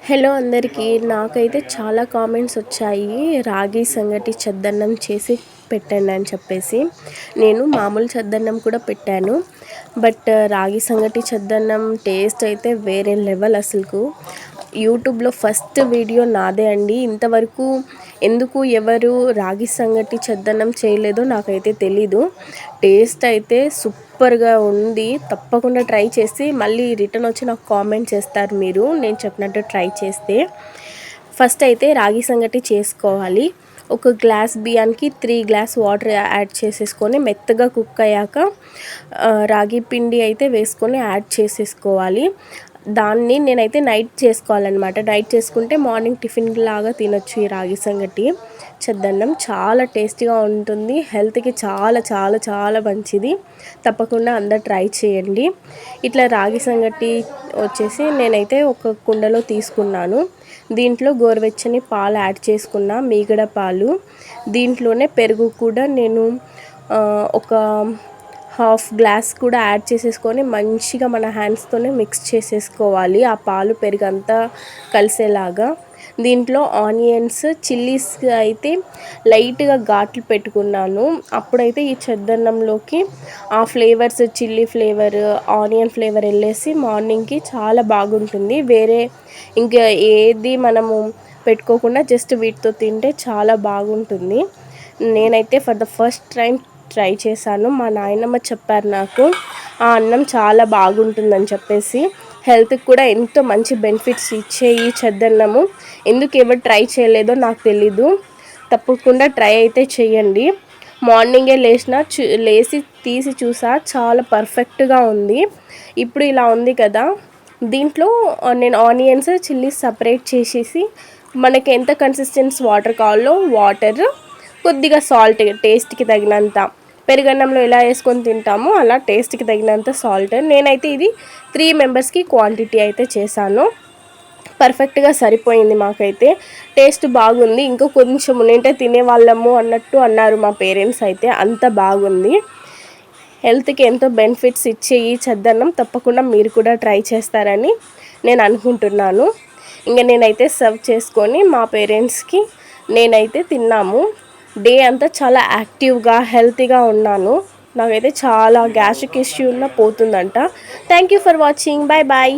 Hello అందరికీ. నాకైతే చాలా కామెంట్స్ వచ్చాయి రాగి సంగటి చద్దన్నం చేసి పెట్టండి అని చెప్పేసి. నేను మామూలు చద్దన్నం కూడా పెట్టాను, బట్ రాగి సంగటి చద్దన్నం టేస్ట్ అయితే వేరే లెవెల్. అసలుకు యూట్యూబ్లో ఫస్ట్ వీడియో నాదే అండి. ఇంతవరకు ఎందుకు ఎవరు రాగి సంగటి చద్దన్నం చేయలేదో నాకైతే తెలీదు. టేస్ట్ అయితే సూపర్గా ఉంది. తప్పకుండా ట్రై చేసి మళ్ళీ రిటర్న్ వచ్చి నాకు కామెంట్ చేస్తారు మీరు నేను చెప్పినట్టు ట్రై చేస్తే. ఫస్ట్ అయితే రాగి సంగటి చేసుకోవాలి. ఒక గ్లాస్ బియ్యానికి 3 గ్లాస్ వాటర్ యాడ్ చేసేసుకొని మెత్తగా కుక్ అయ్యాక రాగి పిండి అయితే వేసుకొని యాడ్ చేసేసుకోవాలి. దాన్ని నేనైతే నైట్ చేసుకోవాలన్నమాట. నైట్ చేసుకుంటే మార్నింగ్ టిఫిన్ లాగా తినొచ్చు ఈ రాగి సంగటి చద్దన్నం. చాలా టేస్టీగా ఉంటుంది, హెల్త్కి చాలా చాలా చాలా మంచిది. తప్పకుండా అందరు ట్రై చేయండి. ఇట్లా రాగి సంగటి వచ్చేసి నేనైతే ఒక కుండలో తీసుకున్నాను. దీంట్లో గోరువెచ్చని పాలు యాడ్ చేసుకున్నా, మీగడ పాలు. దీంట్లోనే పెరుగు కూడా నేను ఒక హాఫ్ గ్లాస్ కూడా యాడ్ చేసేసుకొని మంచిగా మన హ్యాండ్స్తోనే మిక్స్ చేసేసుకోవాలి, ఆ పాలు పెరుగంతా కలిసేలాగా. దీంట్లో ఆనియన్స్, చిల్లీస్ అయితే లైట్గా ఘాట్లు పెట్టుకున్నాను. అప్పుడైతే ఈ చద్దన్నంలోకి ఆ flavours, chilli flavour, onion flavour వెళ్ళేసి మార్నింగ్కి చాలా బాగుంటుంది. వేరే ఇంకా ఏది మనము పెట్టుకోకుండా జస్ట్ వీటితో తింటే చాలా బాగుంటుంది. నేనైతే for the first time try చేశాను. మా నాయనమ్మ చెప్పారు నాకు ఆ అన్నం చాలా బాగుంటుందని చెప్పేసి. హెల్త్కి కూడా ఎంతో మంచి బెనిఫిట్స్ ఇచ్చే ఈ చద్దన్నము ఎందుకు ఎవరు ట్రై చేయలేదో నాకు తెలీదు. తప్పకుండా ట్రై అయితే చేయండి. మార్నింగే లేచి తీసి చూసా, చాలా పర్ఫెక్ట్గా ఉంది. ఇప్పుడు ఇలా ఉంది కదా, దీంట్లో నేను ఆనియన్స్, చిల్లీస్ సపరేట్ చేసేసి మనకి ఎంత కన్సిస్టెన్సీ వాటర్ కావాలో వాటర్, కొద్దిగా సాల్ట్ టేస్ట్కి తగినంత, పెరుగన్నంలో ఎలా వేసుకొని తింటామో అలా టేస్ట్కి తగినంత సాల్ట్. నేనైతే ఇది 3 మెంబర్స్కి క్వాంటిటీ అయితే చేశాను. పర్ఫెక్ట్గా సరిపోయింది. మాకైతే టేస్ట్ బాగుంది. ఇంకో కొంచెం ఉంటే తినేవాళ్ళము అన్నట్టు అన్నారు మా పేరెంట్స్ అయితే. అంత బాగుంది. హెల్త్కి ఎంతో బెనిఫిట్స్ ఇచ్చే ఈ చద్దన్నం తప్పకుండా మీరు కూడా ట్రై చేస్తారని నేను అనుకుంటున్నాను. ఇంకా నేనైతే సర్వ్ చేసుకొని మా పేరెంట్స్కి నేనైతే తిన్నాము. డే అంతా చాలా యాక్టివ్గా హెల్తీగా ఉన్నాను. నాకైతే చాలా గ్యాస్ట్రిక్ ఇష్యూ ఉన్న పోతుందంట. Thank you for watching. Bye bye.